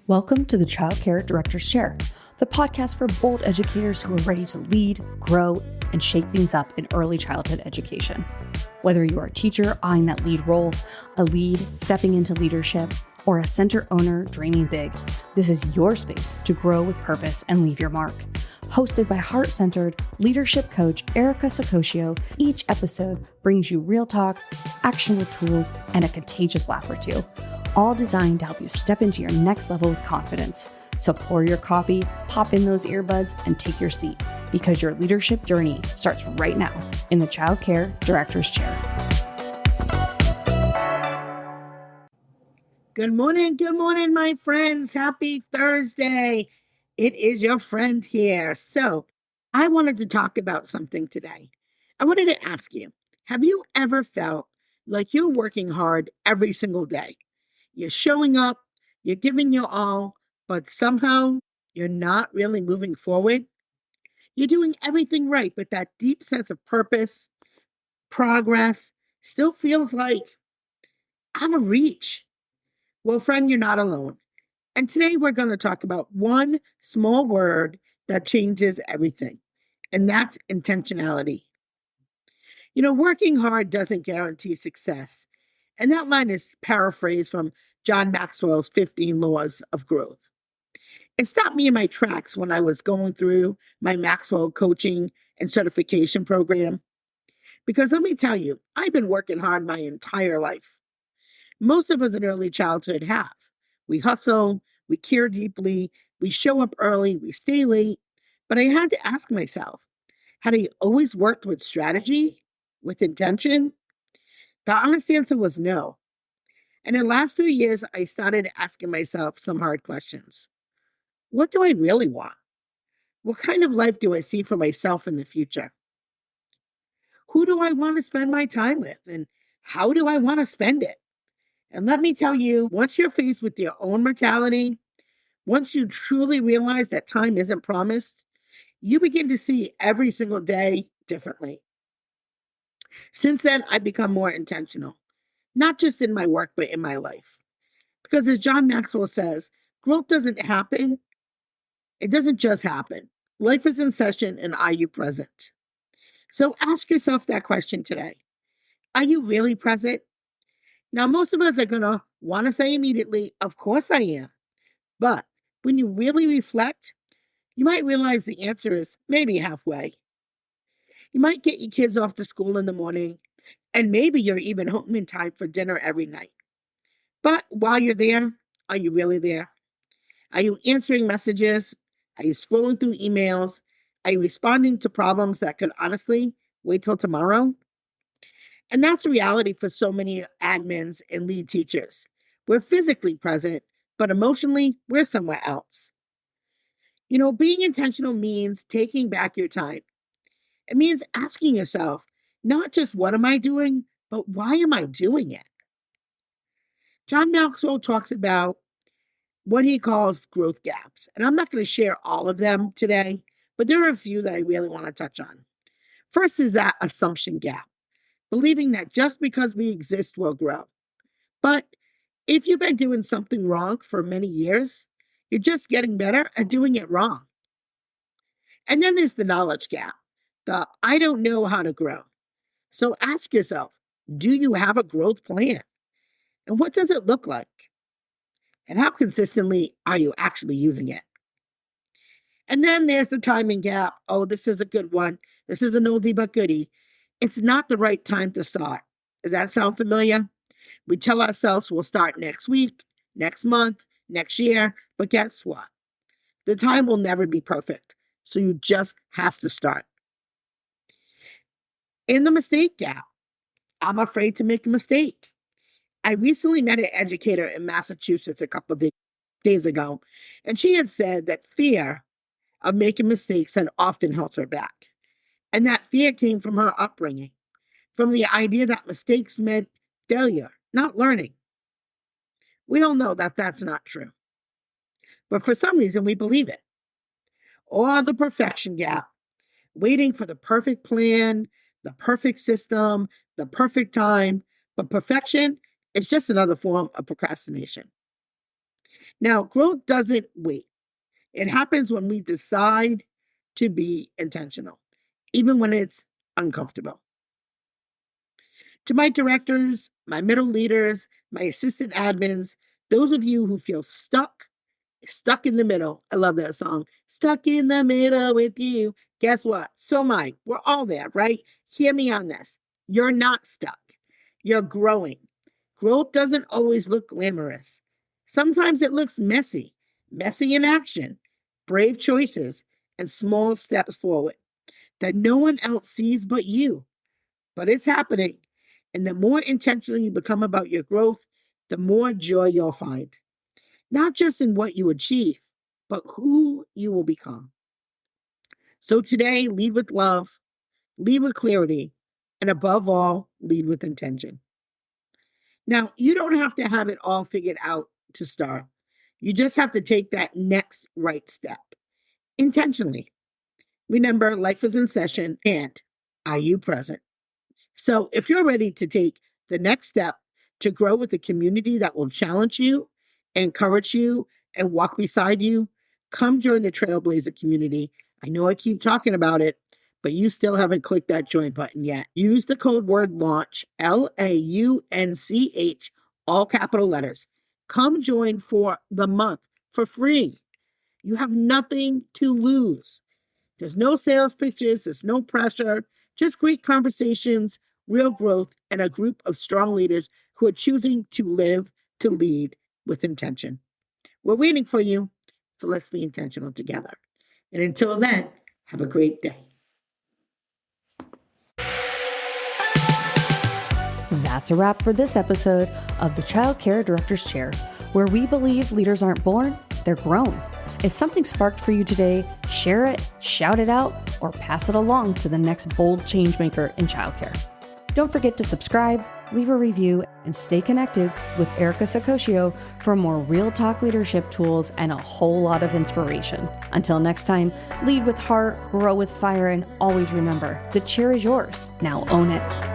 Welcome to the Child Care Director's Chair, the podcast for bold educators who are ready to lead, grow, and shake things up in early childhood education. Whether you are a teacher eyeing that lead role, a lead stepping into leadership, or a center owner dreaming big, this is your space to grow with purpose and leave your mark. Hosted by heart-centered leadership coach Erica Sacoccio, each episode brings you real talk, actionable tools, and a contagious laugh or two, all designed to help you step into your next level with confidence. So pour your coffee, pop in those earbuds, and take your seat, because your leadership journey starts right now in the Child Care Director's Chair. Good morning, my friends. Happy Thursday. It is your friend here. So I wanted to talk about something today. I wanted to ask you, have you ever felt like you're working hard every single day? You're showing up, you're giving your all, but somehow you're not really moving forward? You're doing everything right, but that deep sense of purpose, progress, still feels like out of reach. Well, friend, you're not alone. And today we're going to talk about one small word that changes everything, and that's intentionality. You know, working hard doesn't guarantee success. And that line is paraphrased from John Maxwell's 15 Laws of Growth. It stopped me in my tracks when I was going through my Maxwell coaching and certification program. Because let me tell you, I've been working hard my entire life. Most of us in early childhood have. We hustle, we care deeply, we show up early, we stay late. But I had to ask myself, had I always worked with strategy, with intention? The honest answer was no. And in the last few years, I started asking myself some hard questions. What do I really want? What kind of life do I see for myself in the future? Who do I want to spend my time with? And how do I want to spend it? And let me tell you, once you're faced with your own mortality, once you truly realize that time isn't promised, you begin to see every single day differently. Since then, I've become more intentional, not just in my work, but in my life. Because as John Maxwell says, growth doesn't happen. It doesn't just happen. Life is in session, and are you present? So ask yourself that question today. Are you really present? Now, most of us are going to want to say immediately, of course I am. But when you really reflect, you might realize the answer is maybe halfway. You might get your kids off to school in the morning, and maybe you're even home in time for dinner every night. But while you're there, are you really there? Are you answering messages? Are you scrolling through emails? Are you responding to problems that could honestly wait till tomorrow? And that's the reality for so many admins and lead teachers. We're physically present, but emotionally, we're somewhere else. You know, being intentional means taking back your time. It means asking yourself, not just what am I doing, but why am I doing it? John Maxwell talks about what he calls growth gaps. And I'm not going to share all of them today, but there are a few that I really want to touch on. First is that assumption gap, believing that just because we exist, we'll grow. But if you've been doing something wrong for many years, you're just getting better at doing it wrong. And then there's the knowledge gap, the I don't know how to grow. So ask yourself, do you have a growth plan? And what does it look like? And how consistently are you actually using it? And then there's the timing gap. Oh, this is a good one. This is an oldie but goodie. It's not the right time to start. Does that sound familiar? We tell ourselves we'll start next week, next month, next year. But guess what? The time will never be perfect. So you just have to start. In the mistake gap, I'm afraid to make a mistake. I recently met an educator in Massachusetts a couple of days ago, and she had said that fear of making mistakes had often held her back. And that fear came from her upbringing, from the idea that mistakes meant failure, not learning. We all know that that's not true. But for some reason, we believe it. Or the perfection gap, waiting for the perfect plan, the perfect system, the perfect time. But perfection is just another form of procrastination. Now, growth doesn't wait. It happens when we decide to be intentional, even when it's uncomfortable. To my directors, my middle leaders, my assistant admins, those of you who feel stuck in the middle. I love that song. Stuck in the middle with you. Guess what? So am I. We're all there, right? Hear me on this. You're not stuck. You're growing. Growth doesn't always look glamorous. Sometimes it looks messy in action, brave choices, and small steps forward that no one else sees but you. But it's happening. And the more intentional you become about your growth, the more joy you'll find, not just in what you achieve, but who you will become. So today, lead with love, lead with clarity, and above all, lead with intention. Now, you don't have to have it all figured out to start. You just have to take that next right step intentionally. Remember, life is in session, and are you present? So if you're ready to take the next step to grow with a community that will challenge you, encourage you, and walk beside you, come join the Trailblazer community. I know I keep talking about it, but you still haven't clicked that join button yet. Use the code word launch, LAUNCH, all capital letters. Come join for the month for free. You have nothing to lose. There's no sales pitches, there's no pressure, just great conversations, real growth, and a group of strong leaders who are choosing to live, to lead with intention. We're waiting for you, so let's be intentional together. And until then, have a great day. That's a wrap for this episode of the Child Care Director's Chair, where we believe leaders aren't born, they're grown. If something sparked for you today, share it, shout it out, or pass it along to the next bold changemaker in childcare. Don't forget to subscribe, leave a review, and stay connected with Erica Sacosio for more real talk leadership tools and a whole lot of inspiration. Until next time, lead with heart, grow with fire, and always remember, the chair is yours. Now own it.